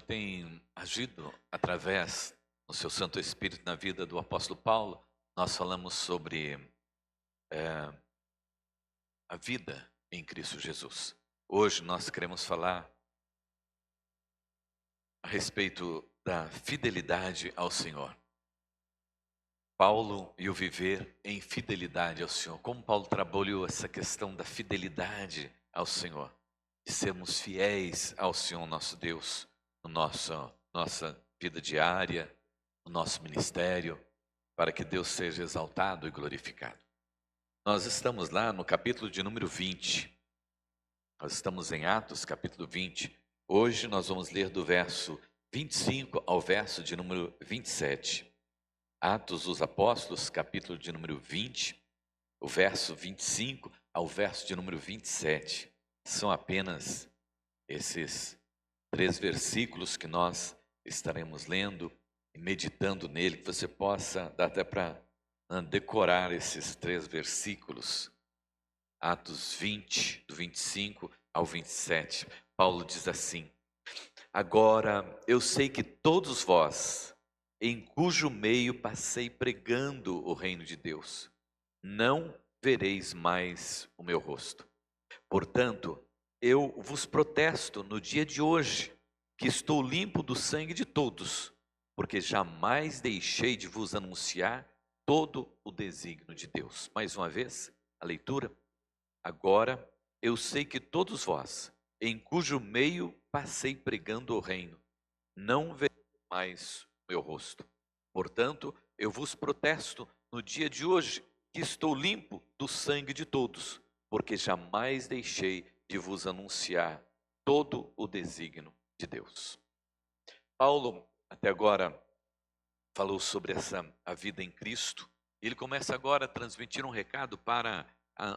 tem agido através do seu Santo Espírito na vida do apóstolo Paulo. Nós falamos sobre a vida em Cristo Jesus. Hoje nós queremos falar a respeito da fidelidade ao Senhor. Paulo e o viver em fidelidade ao Senhor. Como Paulo trabalhou essa questão da fidelidade ao Senhor, de sermos fiéis ao Senhor nosso Deus, no nossa vida diária, no nosso ministério, para que Deus seja exaltado e glorificado. Nós estamos lá no capítulo de número 20. Nós estamos em Atos, capítulo 20. Hoje nós vamos ler do verso 25 ao verso de número 27. Atos dos Apóstolos, capítulo de número 20, o verso 25 ao verso de número 27. São apenas esses 3 versículos que nós estaremos lendo e meditando nele, que você possa, dá até para decorar esses 3 versículos. Atos 20, do 25 ao 27. Paulo diz assim: agora eu sei que todos vós, em cujo meio passei pregando o reino de Deus, não vereis mais o meu rosto. Portanto, eu vos protesto no dia de hoje, que estou limpo do sangue de todos, porque jamais deixei de vos anunciar todo o desígnio de Deus. Mais uma vez, a leitura. Agora eu sei que todos vós, em cujo meio passei pregando o reino, não vereis mais o meu rosto. Portanto, eu vos protesto no dia de hoje, que estou limpo do sangue de todos, porque jamais deixei de vos anunciar todo o desígnio de Deus. Paulo, até agora, falou sobre a vida em Cristo. Ele começa agora a transmitir um recado para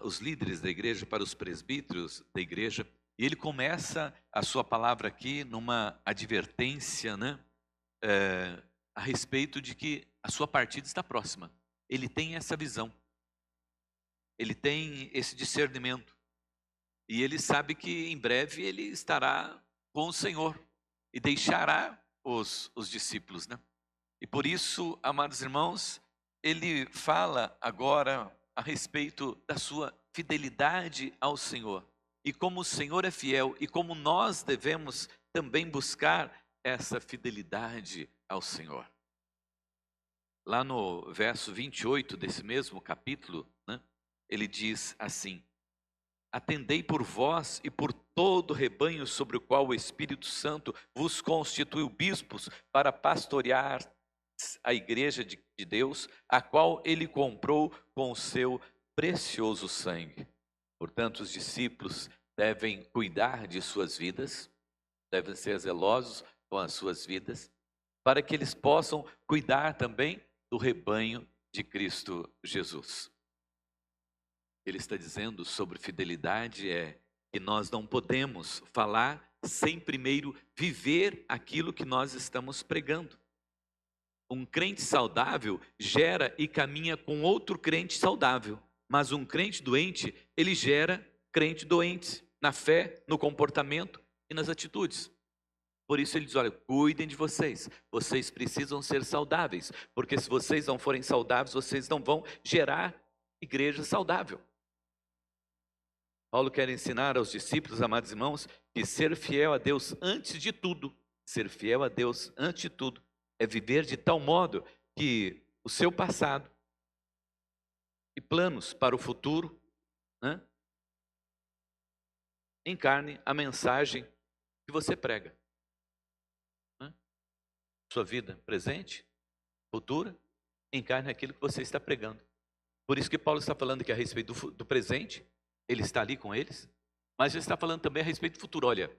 os líderes da igreja, para os presbíteros da igreja. E ele começa a sua palavra aqui numa advertência, a respeito de que a sua partida está próxima. Ele tem essa visão. Ele tem esse discernimento. E ele sabe que em breve ele estará com o Senhor e deixará os discípulos, E por isso, amados irmãos, ele fala agora a respeito da sua fidelidade ao Senhor. E como o Senhor é fiel e como nós devemos também buscar essa fidelidade ao Senhor. Lá no verso 28 desse mesmo capítulo, ele diz assim: atendei por vós e por todo o rebanho sobre o qual o Espírito Santo vos constituiu bispos para pastorear a igreja de Deus, a qual ele comprou com o seu precioso sangue. Portanto, os discípulos devem cuidar de suas vidas, devem ser zelosos com as suas vidas, para que eles possam cuidar também do rebanho de Cristo Jesus. Ele está dizendo sobre fidelidade que nós não podemos falar sem primeiro viver aquilo que nós estamos pregando. Um crente saudável gera e caminha com outro crente saudável, mas um crente doente, ele gera crente doente na fé, no comportamento e nas atitudes. Por isso ele diz, olha, cuidem de vocês, vocês precisam ser saudáveis, porque se vocês não forem saudáveis, vocês não vão gerar igreja saudável. Paulo quer ensinar aos discípulos, amados irmãos, que ser fiel a Deus antes de tudo, ser fiel a Deus antes de tudo, é viver de tal modo que o seu passado e planos para o futuro encarne a mensagem que você prega. Sua vida presente, futura, encarne aquilo que você está pregando. Por isso que Paulo está falando que a respeito do presente, ele está ali com eles, mas ele está falando também a respeito do futuro. Olha,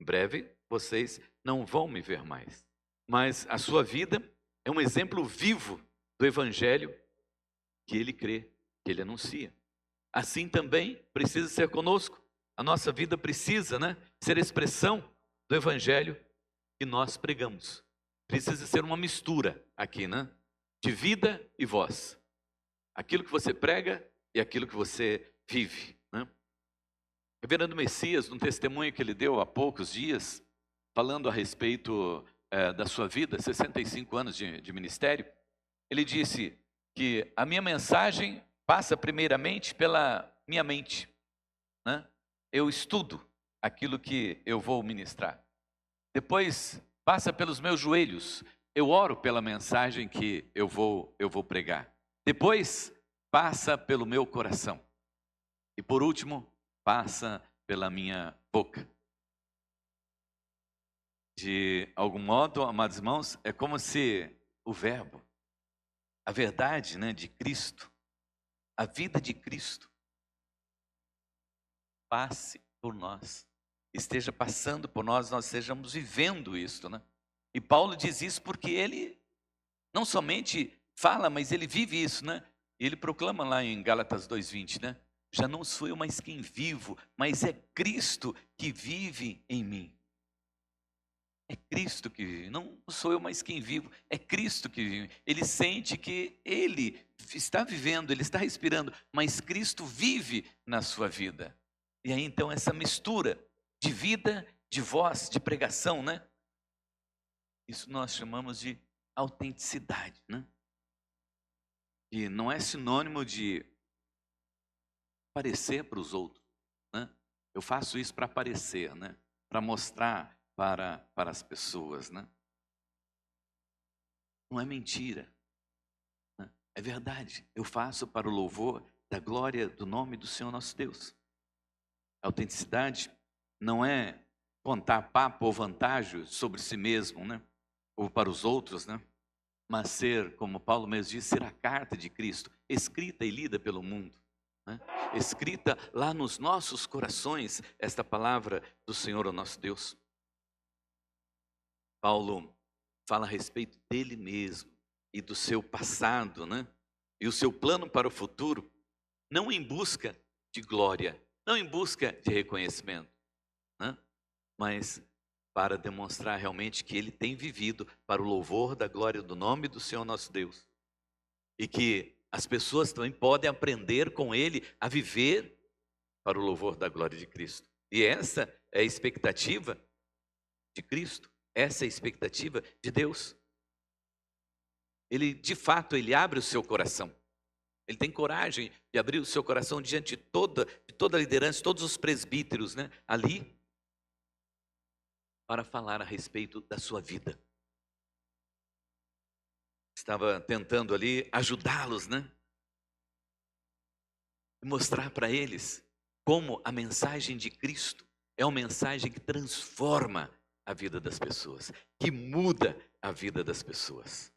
em breve vocês não vão me ver mais, mas a sua vida é um exemplo vivo do evangelho que ele crê, que ele anuncia. Assim também precisa ser conosco. A nossa vida precisa ser expressão do evangelho que nós pregamos. Precisa ser uma mistura aqui, de vida e voz. Aquilo que você prega e aquilo que você vive. O reverendo Messias, num testemunho que ele deu há poucos dias, falando a respeito da sua vida, 65 anos de ministério, ele disse que a minha mensagem passa primeiramente pela minha mente, né? Eu estudo aquilo que eu vou ministrar. Depois passa pelos meus joelhos. Eu oro pela mensagem que eu vou pregar. Depois passa pelo meu coração. E por último, passa pela minha boca. De algum modo, amados irmãos, é como se o verbo, a verdade, né, de Cristo, a vida de Cristo, passe por nós, esteja passando por nós, nós estejamos vivendo isso, né? E Paulo diz isso porque ele não somente fala, mas ele vive isso, né? E ele proclama lá em Gálatas 2:20, né? Já não sou eu mais quem vivo, mas é Cristo que vive em mim. É Cristo que vive, não sou eu mais quem vivo, é Cristo que vive. Ele sente que ele está vivendo, ele está respirando, mas Cristo vive na sua vida. E aí então essa mistura de vida, de voz, de pregação, né? Isso nós chamamos de autenticidade, né? E não é sinônimo de parecer para os outros, né? Eu faço isso para aparecer, né? Para mostrar para as pessoas, né? Não é mentira, né? É verdade. Eu faço para o louvor da glória do nome do Senhor nosso Deus. A autenticidade não é contar papo ou vantagem sobre si mesmo, né? Ou para os outros, né? Mas ser, como Paulo mesmo diz, ser a carta de Cristo, escrita e lida pelo mundo, né? Escrita lá nos nossos corações, esta palavra do Senhor, o nosso Deus. Paulo fala a respeito dele mesmo e do seu passado, né? E o seu plano para o futuro, não em busca de glória, não em busca de reconhecimento, né? Mas para demonstrar realmente que ele tem vivido para o louvor da glória do nome do Senhor nosso Deus. E que as pessoas também podem aprender com ele a viver para o louvor da glória de Cristo. E essa é a expectativa de Cristo, essa é a expectativa de Deus. Ele, de fato, ele abre o seu coração. Ele tem coragem de abrir o seu coração diante de toda a liderança, todos os presbíteros, né, ali, para falar a respeito da sua vida. Estava tentando ali ajudá-los, né? Mostrar para eles como a mensagem de Cristo é uma mensagem que transforma a vida das pessoas, que muda a vida das pessoas.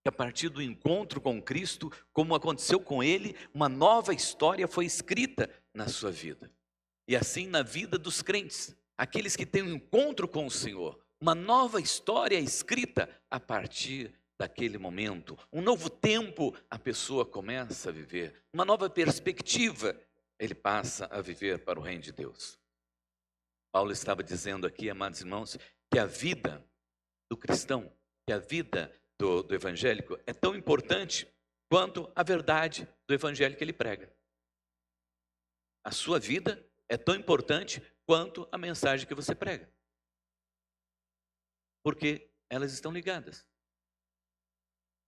Que a partir do encontro com Cristo, como aconteceu com ele, uma nova história foi escrita na sua vida. E assim na vida dos crentes, aqueles que têm um encontro com o Senhor, uma nova história é escrita a partir daquele momento. Um novo tempo a pessoa começa a viver, uma nova perspectiva ele passa a viver para o reino de Deus. Paulo estava dizendo aqui, amados irmãos, que a vida do cristão, que a vida do evangélico é tão importante quanto a verdade do evangelho que ele prega. A sua vida é tão importante quanto a mensagem que você prega. Porque elas estão ligadas.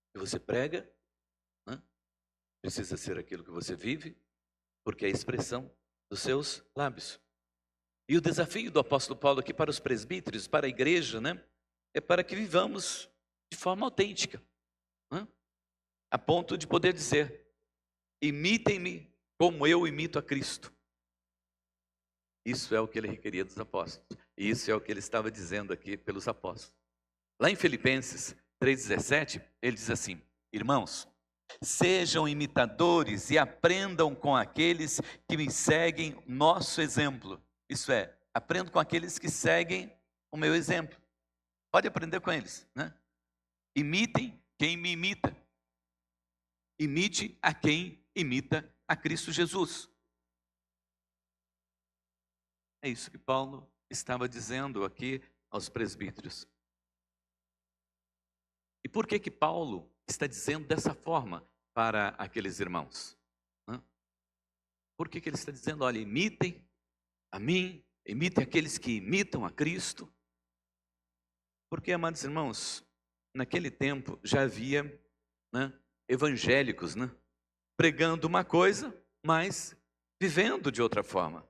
O que você prega, né, precisa ser aquilo que você vive, porque é a expressão dos seus lábios. E o desafio do apóstolo Paulo aqui para os presbíteros, para a igreja, né, é para que vivamos de forma autêntica, né, a ponto de poder dizer: imitem-me como eu imito a Cristo. Isso é o que ele requeria dos apóstolos. E isso é o que ele estava dizendo aqui pelos apóstolos. Lá em Filipenses 3,17, ele diz assim: irmãos, sejam imitadores e aprendam com aqueles que me seguem nosso exemplo. Isso é, aprendo com aqueles que seguem o meu exemplo. Pode aprender com eles, né? Imitem quem me imita. Imite a quem imita a Cristo Jesus. É isso que Paulo estava dizendo aqui aos presbíteros. E por que Paulo está dizendo dessa forma para aqueles irmãos? Por que ele está dizendo, olha, imitem a mim, imitem aqueles que imitam a Cristo, Porque, amados irmãos, naquele tempo já havia, né, evangélicos, né, pregando uma coisa, mas vivendo de outra forma.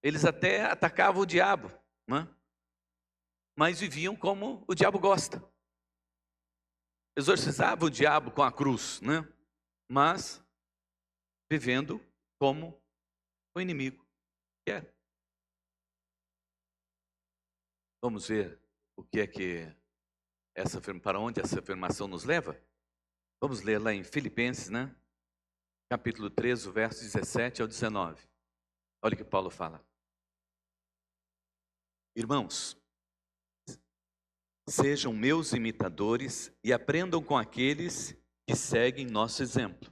Eles até atacavam o diabo, né, mas viviam como o diabo gosta. Exorcizavam o diabo com a cruz, né, mas vivendo como o inimigo quer. Vamos ver o que é que para onde essa afirmação nos leva? Vamos ler lá em Filipenses, né? Capítulo 3, o verso 17 ao 19. Olha o que Paulo fala. Irmãos, sejam meus imitadores e aprendam com aqueles que seguem nosso exemplo.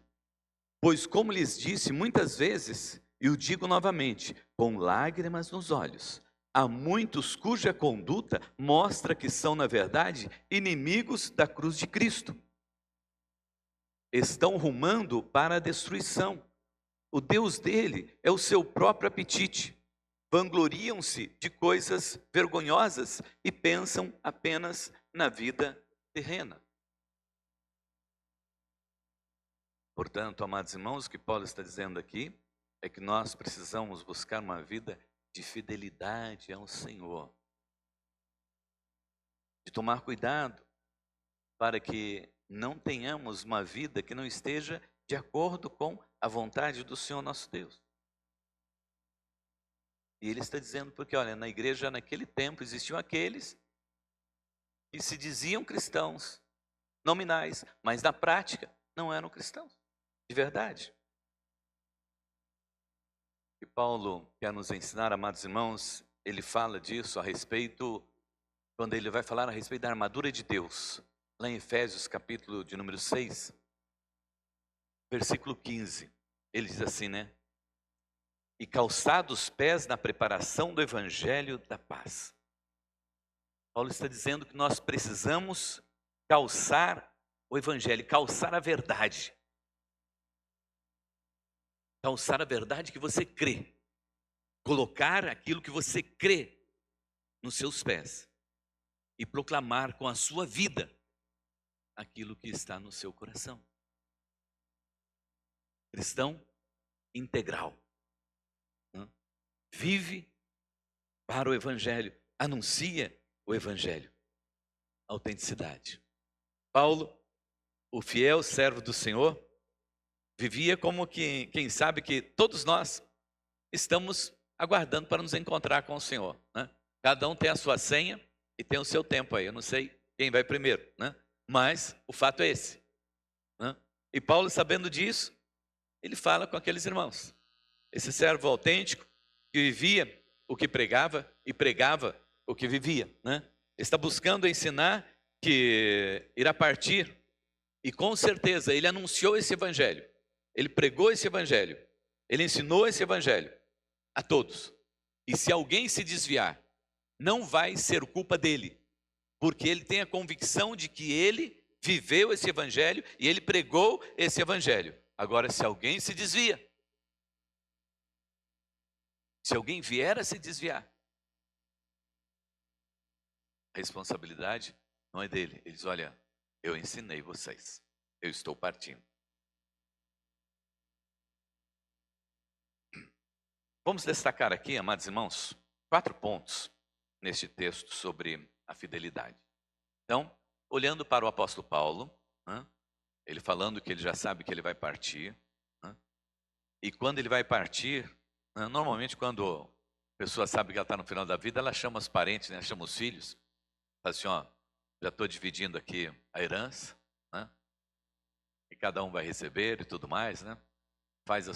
Pois, como lhes disse muitas vezes, e o digo novamente, com lágrimas nos olhos, há muitos cuja conduta mostra que são, na verdade, inimigos da cruz de Cristo. Estão rumando para a destruição. O Deus dele é o seu próprio apetite. Vangloriam-se de coisas vergonhosas e pensam apenas na vida terrena. Portanto, amados irmãos, o que Paulo está dizendo aqui é que nós precisamos buscar uma vida de fidelidade ao Senhor. De tomar cuidado para que não tenhamos uma vida que não esteja de acordo com a vontade do Senhor nosso Deus. E ele está dizendo porque, olha, na igreja naquele tempo existiam aqueles que se diziam cristãos, nominais, mas na prática não eram cristãos, de verdade. E Paulo quer nos ensinar, amados irmãos, ele fala disso a respeito, quando ele vai falar a respeito da armadura de Deus, lá em Efésios capítulo de número 6, versículo 15, ele diz assim, né? E calçados os pés na preparação do evangelho da paz. Paulo está dizendo que nós precisamos calçar o evangelho, calçar a verdade. Calçar a verdade que você crê. Colocar aquilo que você crê nos seus pés. E proclamar com a sua vida aquilo que está no seu coração. Cristão integral. Vive para o evangelho, anuncia o evangelho. Autenticidade. Paulo, o fiel servo do Senhor, vivia como que, quem sabe que todos nós estamos aguardando para nos encontrar com o Senhor, né? Cada um tem a sua senha e tem o seu tempo aí. Eu não sei quem vai primeiro, né? Mas o fato é esse, né? E Paulo, sabendo disso, ele fala com aqueles irmãos. Esse servo autêntico que vivia o que pregava e pregava o que vivia, né? Está buscando ensinar que irá partir e com certeza ele anunciou esse evangelho, ele pregou esse evangelho, ele ensinou esse evangelho a todos. E se alguém se desviar, não vai ser culpa dele, porque ele tem a convicção de que ele viveu esse evangelho e ele pregou esse evangelho. Agora, se alguém se desvia, se alguém vier a se desviar, a responsabilidade não é dele. Ele diz, olha, eu ensinei vocês, eu estou partindo. Vamos destacar aqui, amados irmãos, 4 pontos neste texto sobre a fidelidade. Então, olhando para o apóstolo Paulo, né, ele falando que ele já sabe que ele vai partir, né, e quando ele vai partir, né, normalmente quando a pessoa sabe que ela está no final da vida, ela chama os parentes, né, chama os filhos, fala assim, ó, já estou dividindo aqui a herança, né, e cada um vai receber e tudo mais, né, faz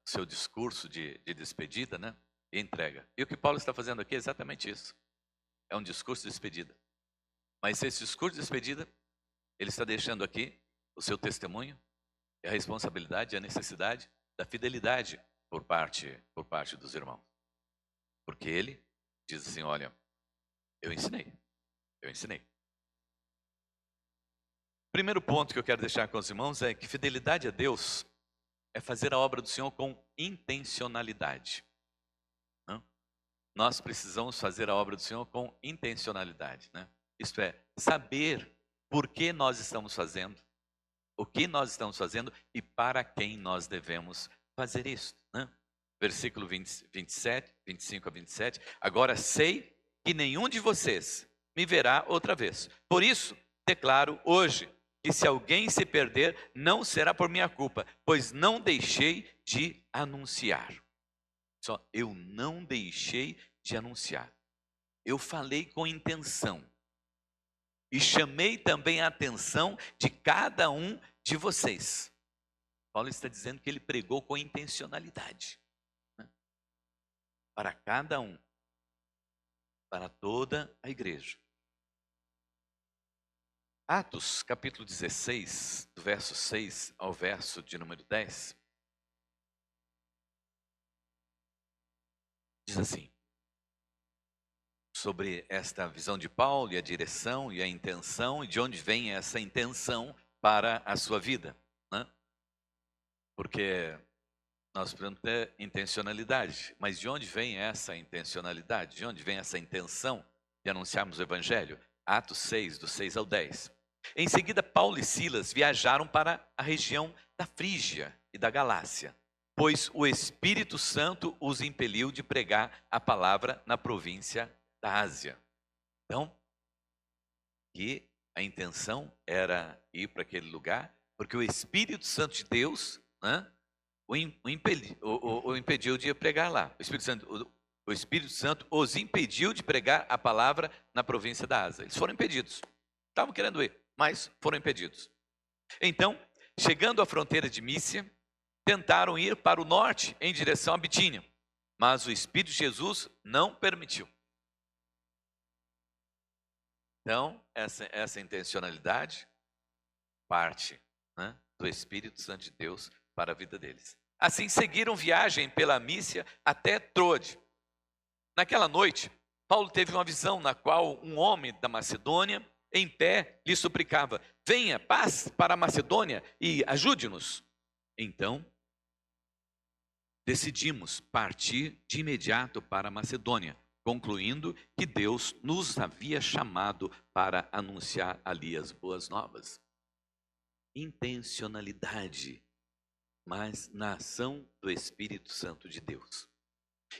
seu discurso de despedida, né, e entrega. E o que Paulo está fazendo aqui é exatamente isso. É um discurso de despedida. Mas esse discurso de despedida, ele está deixando aqui o seu testemunho, e a responsabilidade, a necessidade da fidelidade por parte dos irmãos. Porque ele diz assim, olha, eu ensinei. Primeiro ponto que eu quero deixar com os irmãos é que fidelidade a Deus é fazer a obra do Senhor com intencionalidade. nós precisamos fazer a obra do Senhor com intencionalidade, né? Isto é, saber por que nós estamos fazendo, o que nós estamos fazendo e para quem nós devemos fazer isso, né? Versículo 27, 25 a 27. Agora sei que nenhum de vocês me verá outra vez. Por isso, declaro hoje que se alguém se perder, não será por minha culpa, pois não deixei de anunciar. Só, eu não deixei de anunciar. Eu falei com intenção. E chamei também a atenção de cada um de vocês. Paulo está dizendo que ele pregou com intencionalidade, né? Para cada um, para toda a igreja. Atos, capítulo 16, do verso 6 ao verso de número 10, diz assim, sobre esta visão de Paulo e a direção e a intenção, e de onde vem essa intenção para a sua vida, né? Porque nós precisamos ter intencionalidade, mas de onde vem essa intencionalidade? De onde vem essa intenção de anunciarmos o Evangelho? Atos 6, do 6 ao 10. Em seguida, Paulo e Silas viajaram para a região da Frígia e da Galácia, pois o Espírito Santo os impeliu de pregar a palavra na província da Ásia. Então, que a intenção era ir para aquele lugar, porque o Espírito Santo de Deus, né, o impediu de pregar lá. O Espírito Santo os impediu de pregar a palavra na província da Ásia. Eles foram impedidos. Estavam querendo ir, mas foram impedidos. Então, chegando à fronteira de Mísia, tentaram ir para o norte em direção a Bitínia, mas o Espírito de Jesus não permitiu. Então, essa intencionalidade parte, né, do Espírito Santo de Deus para a vida deles. Assim, seguiram viagem pela Mísia até Troade. Naquela noite, Paulo teve uma visão na qual um homem da Macedônia, em pé, lhe suplicava: venha, passe para a Macedônia e ajude-nos. Então, decidimos partir de imediato para a Macedônia, concluindo que Deus nos havia chamado para anunciar ali as boas novas. Intencionalidade, mas na ação do Espírito Santo de Deus.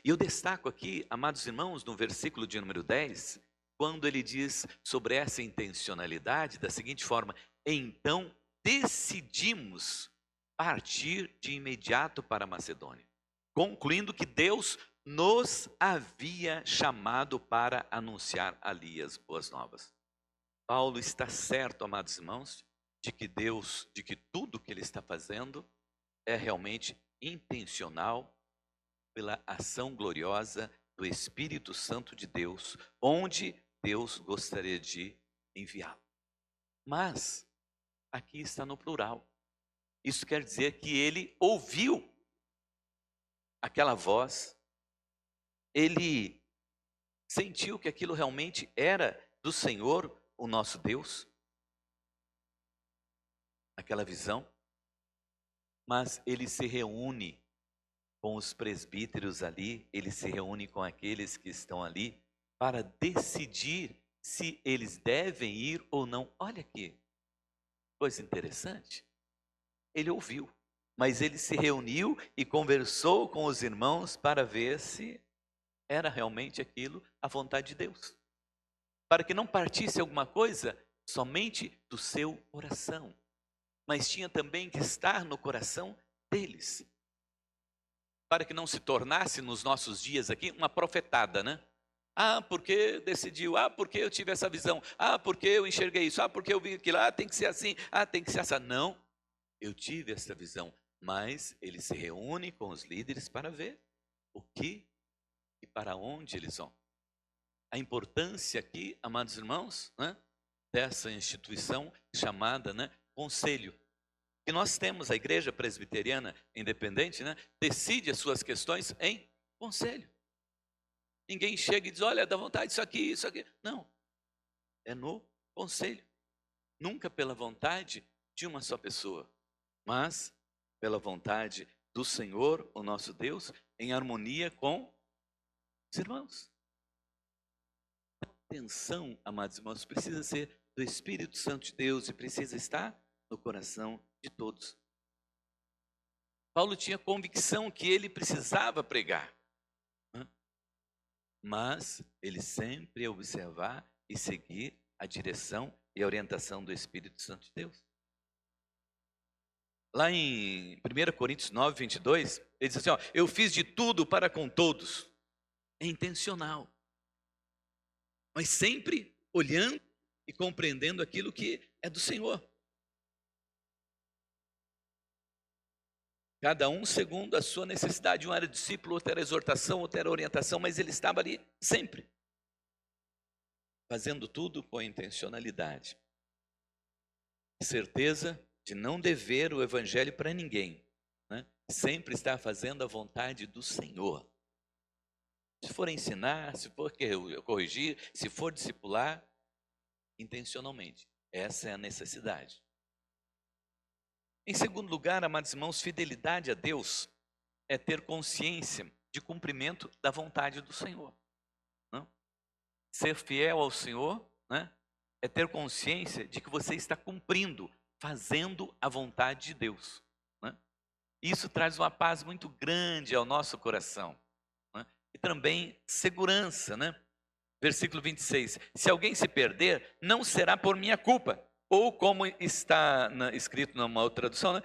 E eu destaco aqui, amados irmãos, no versículo de número 10, quando ele diz sobre essa intencionalidade da seguinte forma: então decidimos partir de imediato para a Macedônia, concluindo que Deus nos havia chamado para anunciar ali as boas novas. Paulo está certo, amados irmãos, de que tudo que ele está fazendo é realmente intencional pela ação gloriosa do Espírito Santo de Deus, onde Deus gostaria de enviá-lo. Mas aqui está no plural. Isso quer dizer que ele ouviu aquela voz, ele sentiu que aquilo realmente era do Senhor, o nosso Deus, aquela visão, mas ele se reúne com os presbíteros ali, ele se reúne com aqueles que estão ali para decidir se eles devem ir ou não. Olha que coisa interessante. Ele ouviu, mas ele se reuniu e conversou com os irmãos para ver se era realmente aquilo a vontade de Deus, para que não partisse alguma coisa somente do seu coração, mas tinha também que estar no coração deles, para que não se tornasse nos nossos dias aqui uma profetada, né? Ah, porque decidiu, ah, porque eu tive essa visão, ah, porque eu enxerguei isso, ah, porque eu vi aquilo, ah, tem que ser assim, ah, tem que ser assim. Não, eu tive essa visão, mas ele se reúne com os líderes para ver o que e para onde eles vão. A importância aqui, amados irmãos, né, dessa instituição chamada, né, conselho. E nós temos a Igreja Presbiteriana Independente, né, decide as suas questões em conselho. Ninguém chega e diz: olha, dá vontade disso aqui, isso aqui. Não, é no conselho. Nunca pela vontade de uma só pessoa, mas pela vontade do Senhor, o nosso Deus, em harmonia com os irmãos. intenção, amados irmãos, precisa ser do Espírito Santo de Deus e precisa estar no coração de todos. Paulo tinha convicção que ele precisava pregar, né? Mas ele sempre ia observar e seguir a direção e a orientação do Espírito Santo de Deus. Lá em 1 Coríntios 9, 22, ele diz assim, ó, eu fiz de tudo para com todos. É intencional. Mas sempre olhando e compreendendo aquilo que é do Senhor. Cada um segundo a sua necessidade. Um era discípulo, outro era exortação, outro era orientação, mas ele estava ali sempre. Fazendo tudo com intencionalidade. Certeza de não dever o evangelho para ninguém, né? Sempre estar fazendo a vontade do Senhor. Se for ensinar, se for corrigir, se for discipular, intencionalmente. Essa é a necessidade. Em segundo lugar, amados irmãos, fidelidade a Deus é ter consciência de cumprimento da vontade do Senhor. Não? Ser fiel ao Senhor, né, é ter consciência de que você está cumprindo, fazendo a vontade de Deus. Né? Isso traz uma paz muito grande ao nosso coração. Né? E também segurança, né? Versículo 26, se alguém se perder, não será por minha culpa. Ou como está escrito numa outra tradução, né?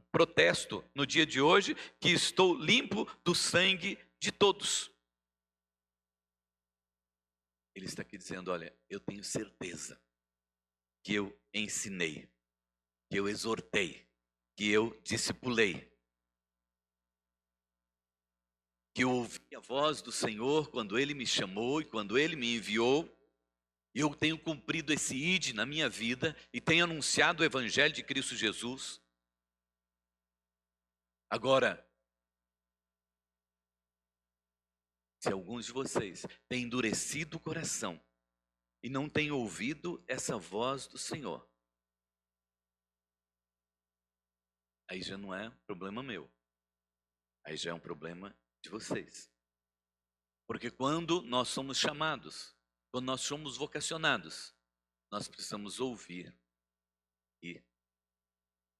Protesto no dia de hoje que estou limpo do sangue de todos. Ele está aqui dizendo, olha, eu tenho certeza que eu ensinei, que eu exortei, que eu discipulei, que eu ouvi a voz do Senhor quando Ele me chamou e quando Ele me enviou. Eu tenho cumprido esse ide na minha vida e tenho anunciado o Evangelho de Cristo Jesus. Agora, se alguns de vocês têm endurecido o coração e não têm ouvido essa voz do Senhor, aí já não é problema meu, aí já é um problema de vocês. Porque quando nós somos chamados, quando nós somos vocacionados, nós precisamos ouvir. E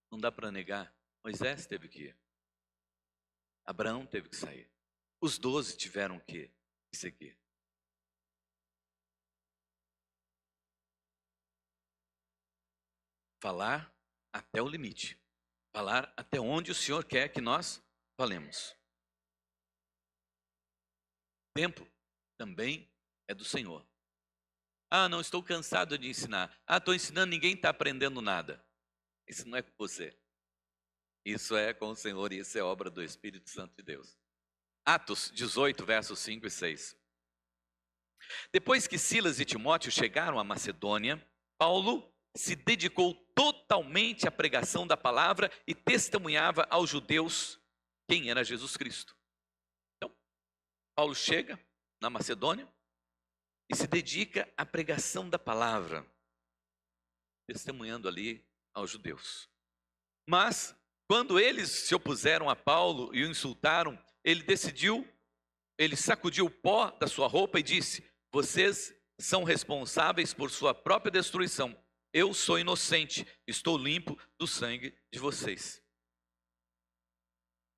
não dá para negar, Moisés teve que ir. Abraão teve que sair. Os 12 tiveram que seguir. Falar até o limite. Falar até onde o Senhor quer que nós falemos. O tempo também é do Senhor. Ah, não, estou cansado de ensinar. Ah, estou ensinando, ninguém está aprendendo nada. Isso não é com você. Isso é com o Senhor e isso é obra do Espírito Santo de Deus. Atos 18, versos 5 e 6. Depois que Silas e Timóteo chegaram à Macedônia, Paulo se dedicou totalmente à pregação da palavra e testemunhava aos judeus quem era Jesus Cristo. Então, Paulo chega na Macedônia e se dedica à pregação da palavra, testemunhando ali aos judeus. Mas, quando eles se opuseram a Paulo e o insultaram, ele sacudiu o pó da sua roupa e disse, vocês são responsáveis por sua própria destruição. Eu sou inocente, estou limpo do sangue de vocês.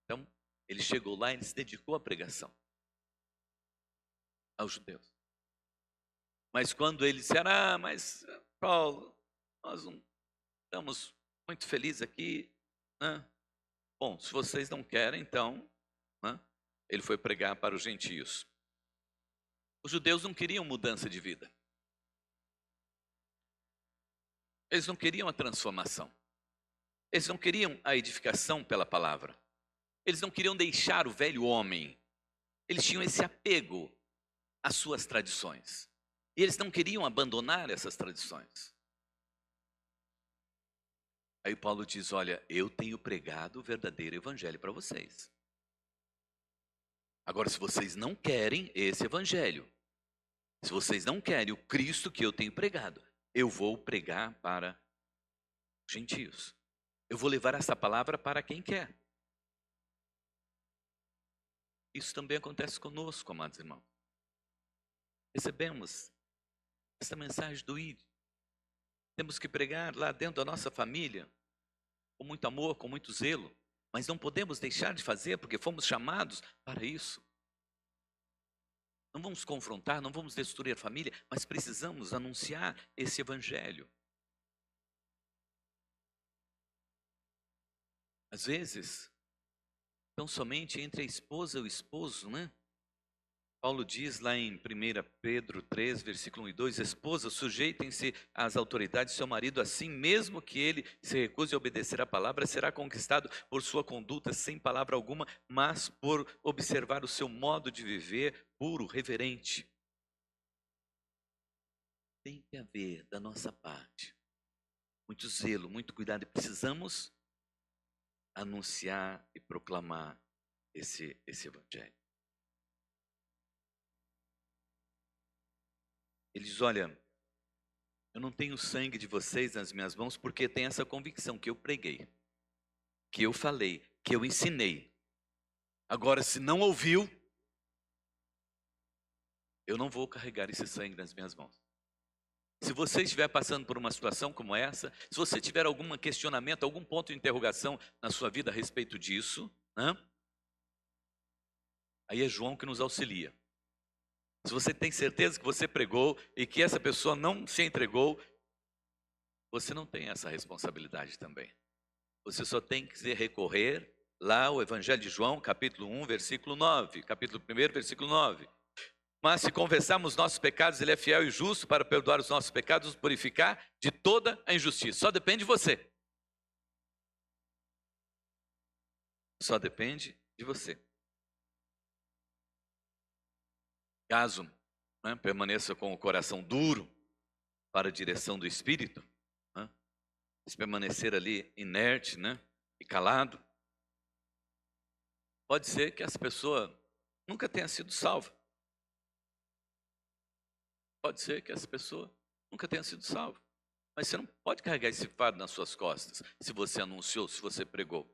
Então, ele chegou lá e se dedicou à pregação aos judeus. Mas quando eles disseram, mas Paulo, nós não estamos muito felizes aqui, né? Bom, se vocês não querem, então, né? Ele foi pregar para os gentios. Os judeus não queriam mudança de vida. Eles não queriam a transformação. Eles não queriam a edificação pela palavra. Eles não queriam deixar o velho homem. Eles tinham esse apego às suas tradições. E eles não queriam abandonar essas tradições. Aí Paulo diz, olha, eu tenho pregado o verdadeiro evangelho para vocês. Agora, se vocês não querem esse evangelho, se vocês não querem o Cristo que eu tenho pregado, eu vou pregar para gentios. Eu vou levar essa palavra para quem quer. Isso também acontece conosco, amados irmãos. Recebemos essa mensagem do ID. Temos que pregar lá dentro da nossa família, com muito amor, com muito zelo, mas não podemos deixar de fazer porque fomos chamados para isso. Não vamos confrontar, não vamos destruir a família, mas precisamos anunciar esse evangelho. Às vezes, tão somente entre a esposa e o esposo, né? Paulo diz lá em 1 Pedro 3, versículo 1 e 2, esposas, sujeitem-se às autoridades de seu marido, assim mesmo que ele se recuse a obedecer à palavra, será conquistado por sua conduta sem palavra alguma, mas por observar o seu modo de viver puro, reverente. Tem que haver da nossa parte muito zelo, muito cuidado, e precisamos anunciar e proclamar esse evangelho. Ele diz, olha, eu não tenho o sangue de vocês nas minhas mãos porque tem essa convicção que eu preguei, que eu falei, que eu ensinei. Agora, se não ouviu, eu não vou carregar esse sangue nas minhas mãos. Se você estiver passando por uma situação como essa, se você tiver algum questionamento, algum ponto de interrogação na sua vida a respeito disso, né? Aí é João que nos auxilia. Se você tem certeza que você pregou e que essa pessoa não se entregou, você não tem essa responsabilidade também. Você só tem que recorrer lá ao Evangelho de João, capítulo 1, versículo 9. Capítulo 1, versículo 9. Mas se confessarmos nossos pecados, Ele é fiel e justo para perdoar os nossos pecados e nos purificar de toda a injustiça. Só depende de você. Só depende de você. Caso, né, permaneça com o coração duro para a direção do Espírito, né, se permanecer ali inerte, né, e calado, pode ser que essa pessoa nunca tenha sido salva. Pode ser que essa pessoa nunca tenha sido salva. Mas você não pode carregar esse fardo nas suas costas, se você anunciou, se você pregou.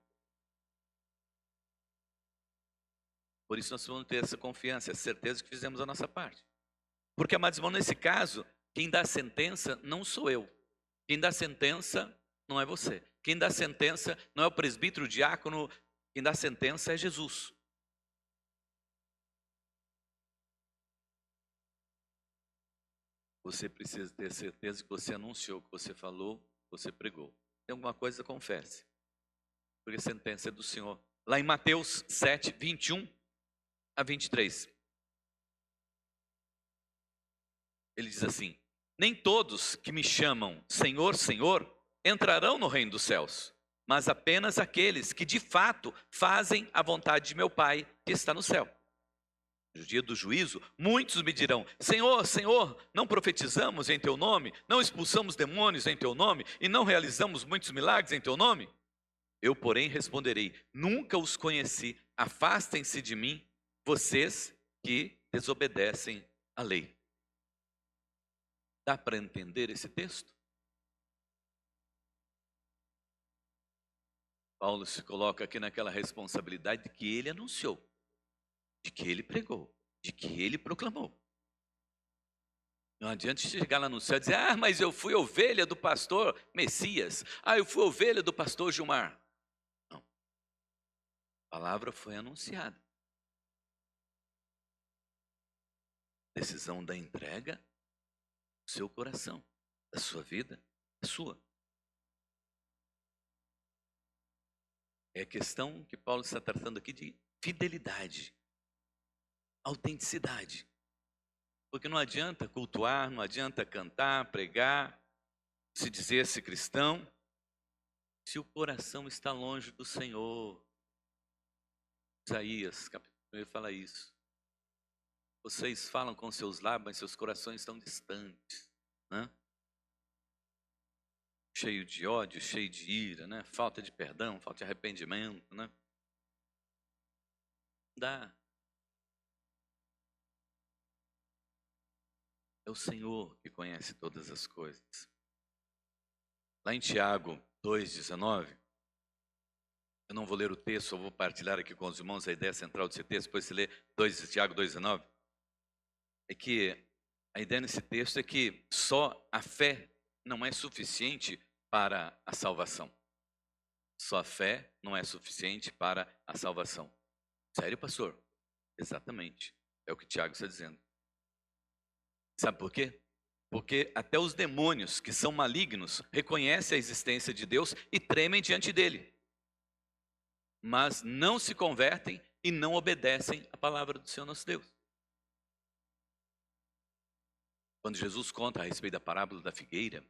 Por isso nós vamos ter essa confiança, essa certeza que fizemos a nossa parte. Porque, amados irmãos, nesse caso, quem dá a sentença não sou eu. Quem dá a sentença não é você. Quem dá a sentença não é o presbítero, o diácono. Quem dá a sentença é Jesus. Você precisa ter certeza que você anunciou, que você falou, que você pregou. Tem alguma coisa, confesse. Porque a sentença é do Senhor. Lá em Mateus 7, 21 a 23. Ele diz assim, nem todos que me chamam Senhor, Senhor, entrarão no reino dos céus, mas apenas aqueles que de fato fazem a vontade de meu Pai que está no céu. No dia do juízo, muitos me dirão, Senhor, Senhor, não profetizamos em teu nome, não expulsamos demônios em teu nome e não realizamos muitos milagres em teu nome? Eu, porém, responderei, nunca os conheci, afastem-se de mim, vocês que desobedecem à lei. Dá para entender esse texto? Paulo se coloca aqui naquela responsabilidade de que ele anunciou, de que ele pregou, de que ele proclamou. Não adianta chegar lá no céu e dizer, ah, mas eu fui ovelha do pastor Messias, ah, eu fui ovelha do pastor Gilmar. Não. A palavra foi anunciada. Decisão da entrega do seu coração, da sua vida, é sua. É a questão que Paulo está tratando aqui de fidelidade, autenticidade. Porque não adianta cultuar, não adianta cantar, pregar, se dizer-se cristão, se o coração está longe do Senhor. Isaías, capítulo 1, fala isso. Vocês falam com seus lábios, mas seus corações estão distantes, né? Cheio de ódio, cheio de ira, né? Falta de perdão, falta de arrependimento, né? Não dá. É o Senhor que conhece todas as coisas. Lá em Tiago 2,19, eu não vou ler o texto, eu vou partilhar aqui com os irmãos a ideia central desse texto, depois você lê Tiago 2,19. É que A ideia nesse texto é que só a fé não é suficiente para a salvação. Só a fé não é suficiente para a salvação. Sério, pastor? Exatamente. É o que Tiago está dizendo. Sabe por quê? Porque até os demônios que são malignos reconhecem a existência de Deus e tremem diante dele. Mas não se convertem e não obedecem à palavra do Senhor nosso Deus. Quando Jesus conta a respeito da parábola da figueira,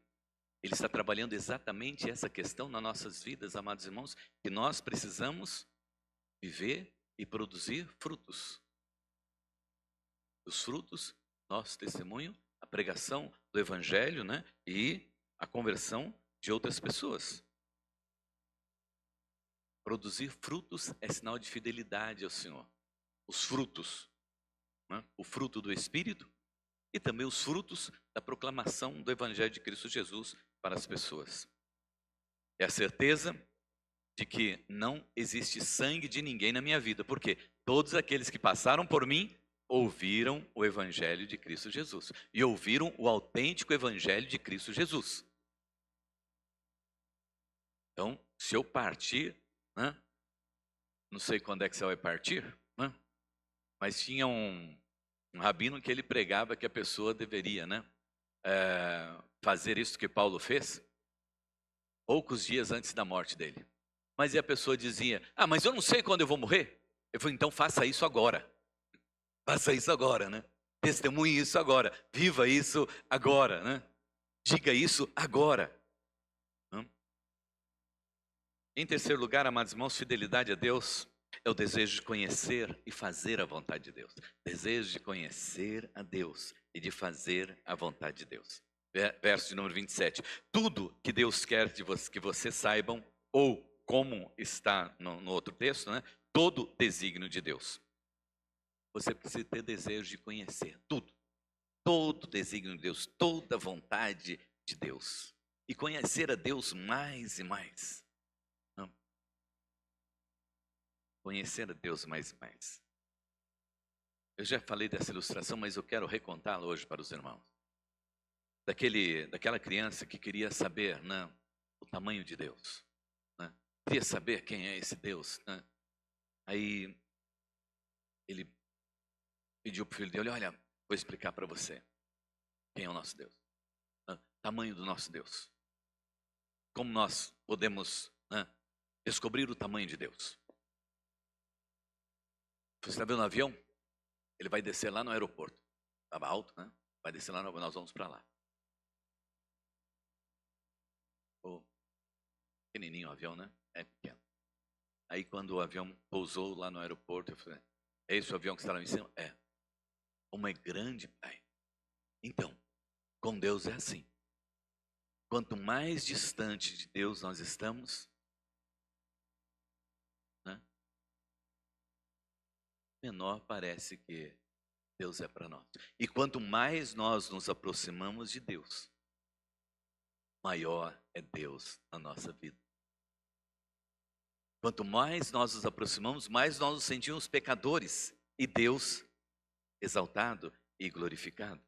ele está trabalhando exatamente essa questão nas nossas vidas, amados irmãos, que nós precisamos viver e produzir frutos. Os frutos, nosso testemunho, a pregação do Evangelho, né? E a conversão de outras pessoas. Produzir frutos é sinal de fidelidade ao Senhor. Os frutos, né? O fruto do Espírito e também os frutos da proclamação do Evangelho de Cristo Jesus para as pessoas. É a certeza de que não existe sangue de ninguém na minha vida, porque todos aqueles que passaram por mim ouviram o Evangelho de Cristo Jesus e ouviram o autêntico Evangelho de Cristo Jesus. Então, se eu partir, né, não sei quando é que você vai partir, né, mas tinha um rabino que ele pregava que a pessoa deveria, né, fazer isso que Paulo fez poucos dias antes da morte dele. Mas e a pessoa dizia, mas eu não sei quando eu vou morrer. Eu falei, então faça isso agora. Faça isso agora, né? Testemunhe isso agora. Viva isso agora, né? Diga isso agora. Em terceiro lugar, amados irmãos, fidelidade a Deus é o desejo de conhecer e fazer a vontade de Deus. Desejo de conhecer a Deus e de fazer a vontade de Deus. Verso de número 27. Tudo que Deus quer que vocês saibam, ou como está no outro texto, né? Todo desígnio de Deus. Você precisa ter desejo de conhecer tudo. Todo desígnio de Deus, toda vontade de Deus. E conhecer a Deus mais e mais. Não. Conhecer a Deus mais e mais. Eu já falei dessa ilustração, mas eu quero recontá-la hoje para os irmãos. Daquela criança que queria saber, né, o tamanho de Deus. Né? Queria saber quem é esse Deus. Né? Aí ele pediu para o filho dele, olha, vou explicar para você quem é o nosso Deus. Né? Tamanho do nosso Deus. Como nós podemos, né, descobrir o tamanho de Deus. Você está vendo o avião? Ele vai descer lá no aeroporto. Estava alto, né? Vai descer lá, nós vamos para lá. Pequenininho o avião, né? É pequeno. Aí quando o avião pousou lá no aeroporto, eu falei, é esse o avião que está lá em cima? É. Como é grande, pai. Então, com Deus é assim. Quanto mais distante de Deus nós estamos, né, menor parece que Deus é para nós. E quanto mais nós nos aproximamos de Deus, maior é Deus na nossa vida. Quanto mais nós nos aproximamos, mais nós nos sentimos pecadores e Deus exaltado e glorificado.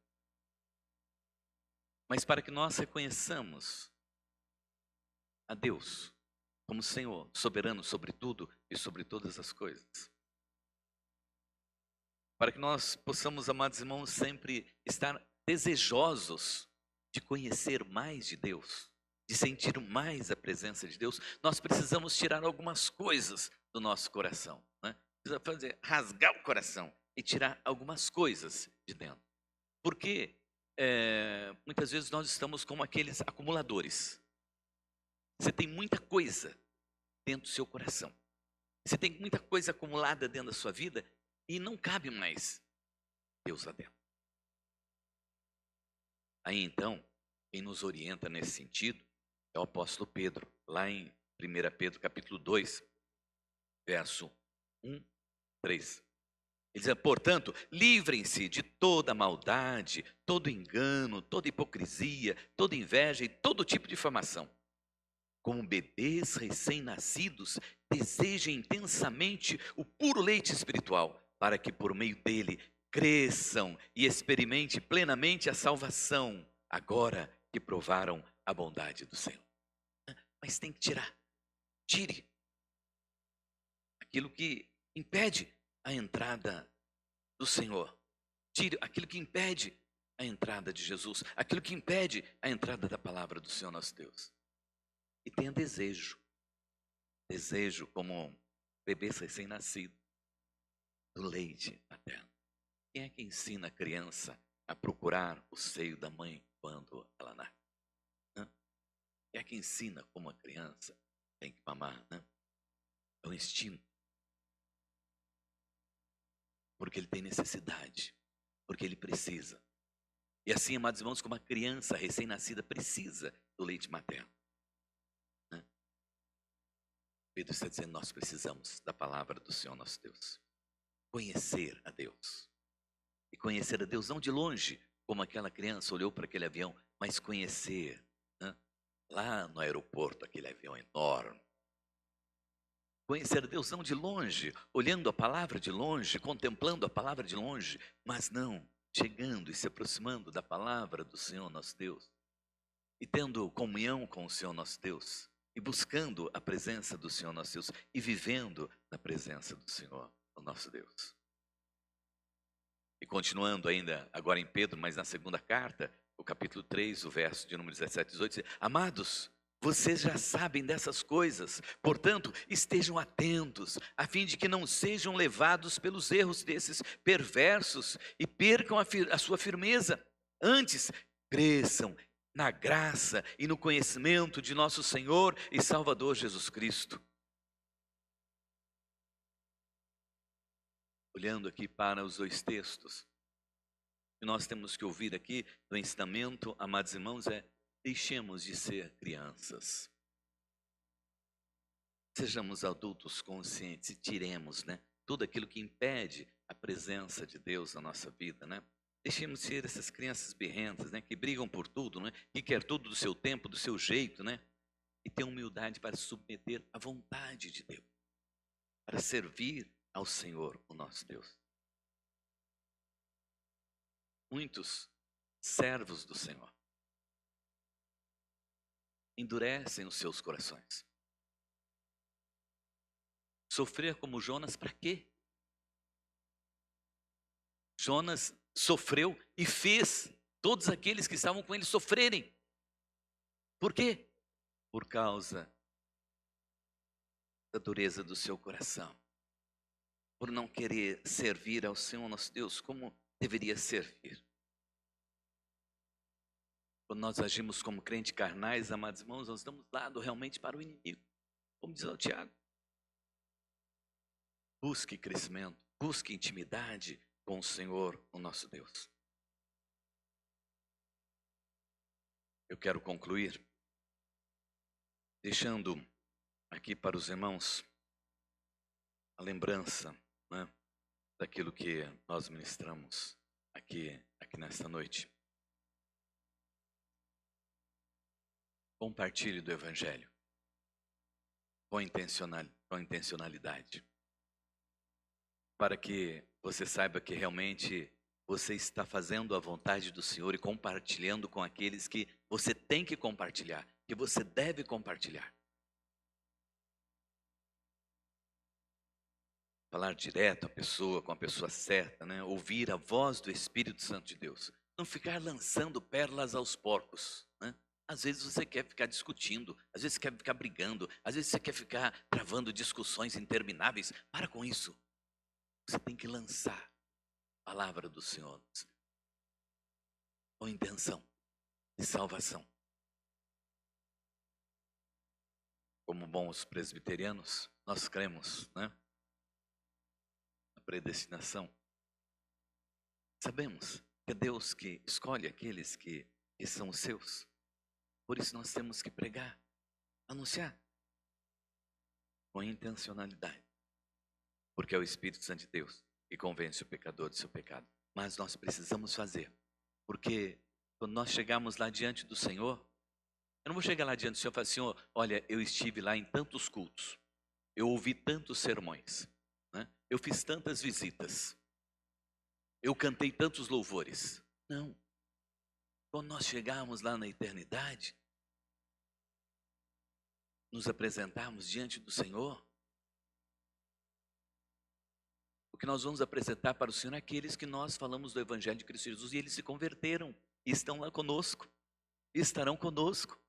Mas para que nós reconheçamos a Deus como Senhor, soberano sobre tudo e sobre todas as coisas. Para que nós possamos, amados irmãos, sempre estar desejosos de conhecer mais de Deus, de sentir mais a presença de Deus, nós precisamos tirar algumas coisas do nosso coração. Né? Precisa rasgar o coração e tirar algumas coisas de dentro. Porque muitas vezes nós estamos como aqueles acumuladores. Você tem muita coisa dentro do seu coração. Você tem muita coisa acumulada dentro da sua vida e não cabe mais Deus lá dentro. Aí então, quem nos orienta nesse sentido é o apóstolo Pedro, lá em 1 Pedro capítulo 2, verso 1, 3. Ele diz, portanto, livrem-se de toda maldade, todo engano, toda hipocrisia, toda inveja e todo tipo de difamação. Como bebês recém-nascidos, desejem intensamente o puro leite espiritual, para que por meio dele cresçam e experimente plenamente a salvação, agora que provaram a bondade do Senhor. Mas tem que tirar. Tire aquilo que impede a entrada do Senhor. Tire aquilo que impede a entrada de Jesus, aquilo que impede a entrada da palavra do Senhor nosso Deus. E tenha desejo. Desejo como bebês recém-nascidos do leite materno. Quem é que ensina a criança a procurar o seio da mãe quando ela nasce? Quem é que ensina como a criança tem que mamar? É um instinto. Porque ele tem necessidade, porque ele precisa. E assim, amados irmãos, como a criança recém-nascida precisa do leite materno. Pedro está dizendo, nós precisamos da palavra do Senhor nosso Deus. Conhecer a Deus. E conhecer a Deus não de longe, como aquela criança olhou para aquele avião, mas conhecer, lá no aeroporto, aquele avião enorme. Conhecer a Deus não de longe, olhando a palavra de longe, contemplando a palavra de longe, mas não, chegando e se aproximando da palavra do Senhor nosso Deus. E tendo comunhão com o Senhor nosso Deus. E buscando a presença do Senhor nosso Deus. E vivendo na presença do Senhor, o nosso Deus. E continuando ainda, agora em Pedro, mas na segunda carta, o capítulo 3, o verso de número 17 e 18, diz, amados, vocês já sabem dessas coisas, portanto, estejam atentos, a fim de que não sejam levados pelos erros desses perversos e percam a sua firmeza. Antes, cresçam na graça e no conhecimento de nosso Senhor e Salvador Jesus Cristo. Olhando aqui para os dois textos, o que nós temos que ouvir aqui do ensinamento, amados irmãos, é deixemos de ser crianças. Sejamos adultos conscientes e tiremos, tudo aquilo que impede a presença de Deus na nossa vida, Deixemos de ser essas crianças birrentas, que brigam por tudo, que quer tudo do seu tempo, do seu jeito, E ter humildade para se submeter à vontade de Deus, para servir ao Senhor, o nosso Deus. Muitos servos do Senhor endurecem os seus corações. Sofrer como Jonas para quê? Jonas sofreu e fez todos aqueles que estavam com ele sofrerem. Por quê? Por causa da dureza do seu coração. Por não querer servir ao Senhor nosso Deus como deveria servir. Quando nós agimos como crentes carnais, amados irmãos, nós damos lado realmente para o inimigo. Como diz o Tiago. Busque crescimento, busque intimidade com o Senhor, o nosso Deus. Eu quero concluir deixando aqui para os irmãos a lembrança daquilo que nós ministramos aqui nesta noite. Compartilhe do Evangelho com intencionalidade, para que você saiba que realmente você está fazendo a vontade do Senhor e compartilhando com aqueles que você tem que compartilhar, que você deve compartilhar. Falar direto com a pessoa certa, Ouvir a voz do Espírito Santo de Deus. Não ficar lançando pérolas aos porcos, Às vezes você quer ficar discutindo, às vezes você quer ficar brigando, às vezes você quer ficar travando discussões intermináveis. Para com isso. Você tem que lançar a palavra do Senhor com intenção de salvação. Como bons presbiterianos, nós cremos, na predestinação. Sabemos que é Deus que escolhe aqueles que são os seus. Por isso nós temos que pregar, anunciar com intencionalidade. Porque é o Espírito Santo de Deus que convence o pecador do seu pecado. Mas nós precisamos fazer. Porque quando nós chegarmos lá diante do Senhor, eu não vou chegar lá diante do Senhor e falar, Senhor, olha, eu estive lá em tantos cultos. Eu ouvi tantos sermões. Eu fiz tantas visitas. eu cantei tantos louvores. Não. Quando nós chegarmos lá na eternidade, nos apresentarmos diante do Senhor, o que nós vamos apresentar para o Senhor é aqueles que nós falamos do Evangelho de Cristo Jesus e eles se converteram e estão lá conosco, e estarão conosco.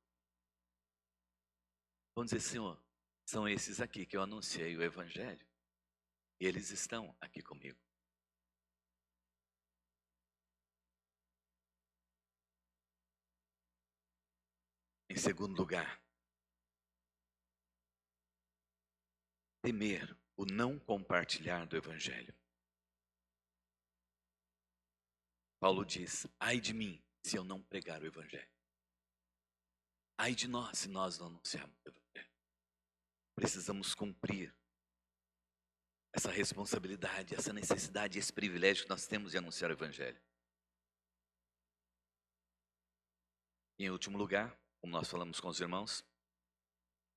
Vamos dizer, Senhor, são esses aqui que eu anunciei o Evangelho e eles estão aqui comigo. Em segundo lugar, temer o não compartilhar do Evangelho. Paulo diz, ai de mim se eu não pregar o Evangelho. Ai de nós se nós não anunciarmos o Evangelho. Precisamos cumprir essa responsabilidade, essa necessidade, esse privilégio que nós temos de anunciar o Evangelho. E em último lugar, como nós falamos com os irmãos,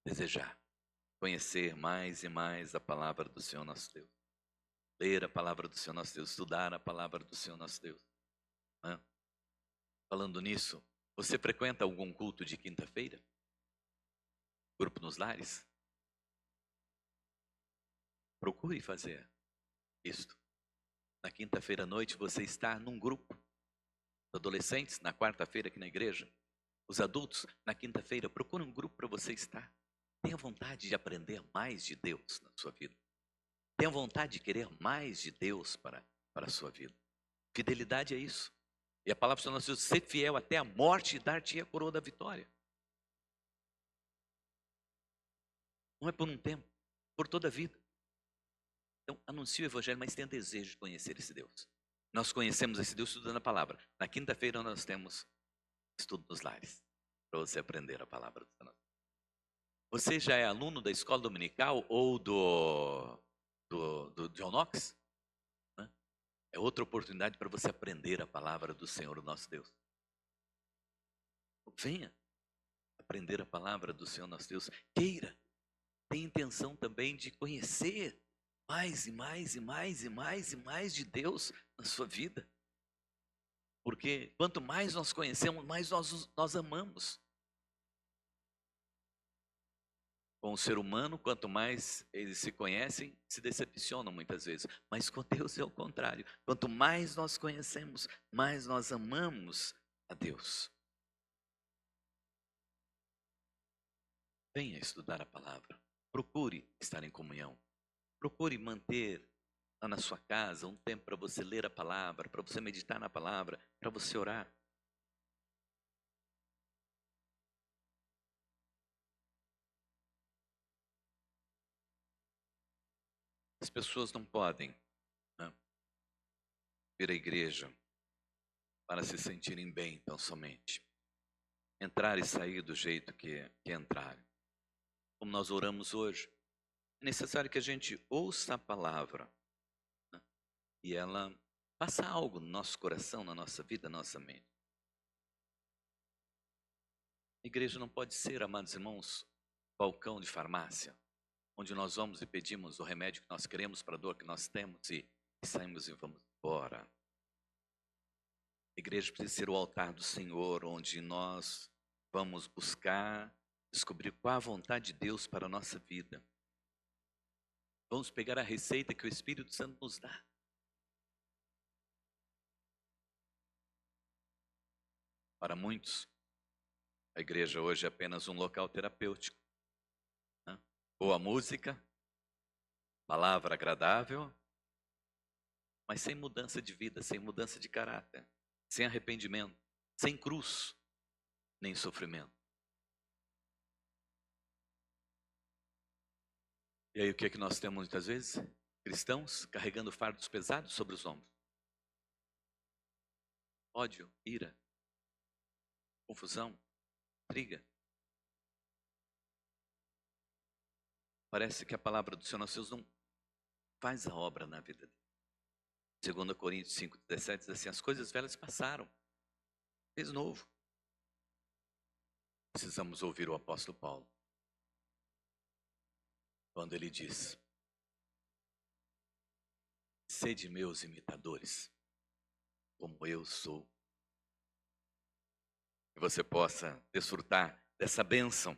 desejar conhecer mais e mais a palavra do Senhor nosso Deus. Ler a palavra do Senhor nosso Deus, estudar a palavra do Senhor nosso Deus. Falando nisso, você frequenta algum culto de quinta-feira? Grupo nos lares? Procure fazer isto. Na quinta-feira à noite você está num grupo. Os adolescentes, na quarta-feira aqui na igreja. Os adultos, na quinta-feira, procure um grupo para você estar. Tenha vontade de aprender mais de Deus na sua vida. Tenha vontade de querer mais de Deus para a sua vida. Fidelidade é isso. E a palavra do Senhor diz, ser fiel até a morte e dar-te a coroa da vitória. Não é por um tempo, por toda a vida. Então, anuncie o Evangelho, mas tenha desejo de conhecer esse Deus. Nós conhecemos esse Deus estudando a palavra. Na quinta-feira nós temos estudo nos lares, para você aprender a palavra do Senhor. Você já é aluno da escola dominical ou do John Knox? É outra oportunidade para você aprender a palavra do Senhor, o nosso Deus. Venha aprender a palavra do Senhor, nosso Deus. Queira, tenha intenção também de conhecer mais e mais e mais e mais e mais de Deus na sua vida. Porque quanto mais nós conhecemos, mais nós amamos. Com o ser humano, quanto mais eles se conhecem, se decepcionam muitas vezes. Mas com Deus é o contrário. Quanto mais nós conhecemos, mais nós amamos a Deus. Venha estudar a palavra. Procure estar em comunhão. Procure manter lá na sua casa um tempo para você ler a palavra, para você meditar na palavra, para você orar. As pessoas não podem vir à igreja para se sentirem bem tão somente. Entrar e sair do jeito que entraram. Como nós oramos hoje, é necessário que a gente ouça a palavra e ela faça algo no nosso coração, na nossa vida, na nossa mente. A igreja não pode ser, amados irmãos, balcão de farmácia, onde nós vamos e pedimos o remédio que nós queremos para a dor que nós temos e saímos e vamos embora. A igreja precisa ser o altar do Senhor, onde nós vamos buscar, descobrir qual a vontade de Deus para a nossa vida. Vamos pegar a receita que o Espírito Santo nos dá. Para muitos, a igreja hoje é apenas um local terapêutico. Boa música, palavra agradável, mas sem mudança de vida, sem mudança de caráter, sem arrependimento, sem cruz, nem sofrimento. E aí o que é que nós temos muitas vezes? Cristãos carregando fardos pesados sobre os ombros. Ódio, ira, confusão, briga. Parece que a palavra do Senhor nosso Deus não faz a obra na vida dele. 2 Coríntios 5,17 diz assim, as coisas velhas passaram, fez novo. Precisamos ouvir o apóstolo Paulo, quando ele diz, sede meus imitadores, como eu sou. Que você possa desfrutar dessa bênção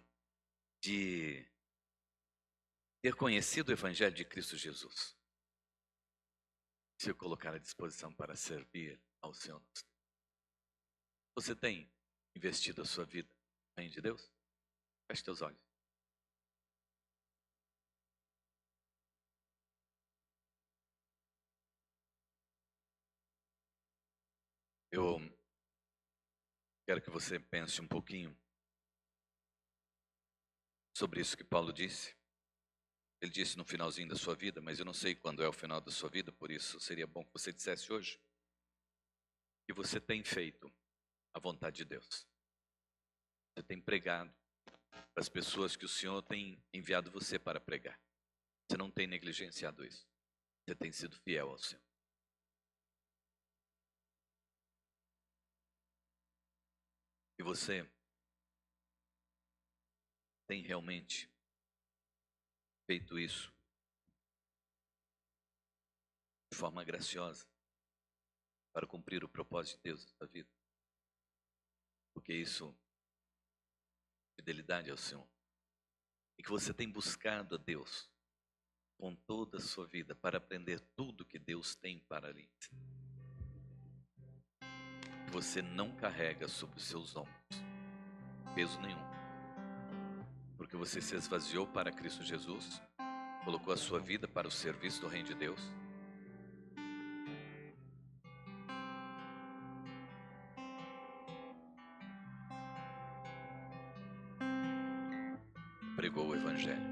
de ter conhecido o Evangelho de Cristo Jesus. Se colocar à disposição para servir ao Senhor. Você tem investido a sua vida no reino de Deus? Feche teus olhos. Eu quero que você pense um pouquinho sobre isso que Paulo disse. Ele disse no finalzinho da sua vida, mas eu não sei quando é o final da sua vida, por isso seria bom que você dissesse hoje que você tem feito a vontade de Deus. Você tem pregado para as pessoas que o Senhor tem enviado você para pregar. Você não tem negligenciado isso. Você tem sido fiel ao Senhor. E você tem realmente feito isso de forma graciosa para cumprir o propósito de Deus na sua vida. Porque isso é fidelidade ao Senhor. E que você tem buscado a Deus com toda a sua vida para aprender tudo que Deus tem para lhe ensinar. Você não carrega sobre os seus ombros peso nenhum. Porque você se esvaziou para Cristo Jesus, colocou a sua vida para o serviço do reino de Deus. Pregou o Evangelho.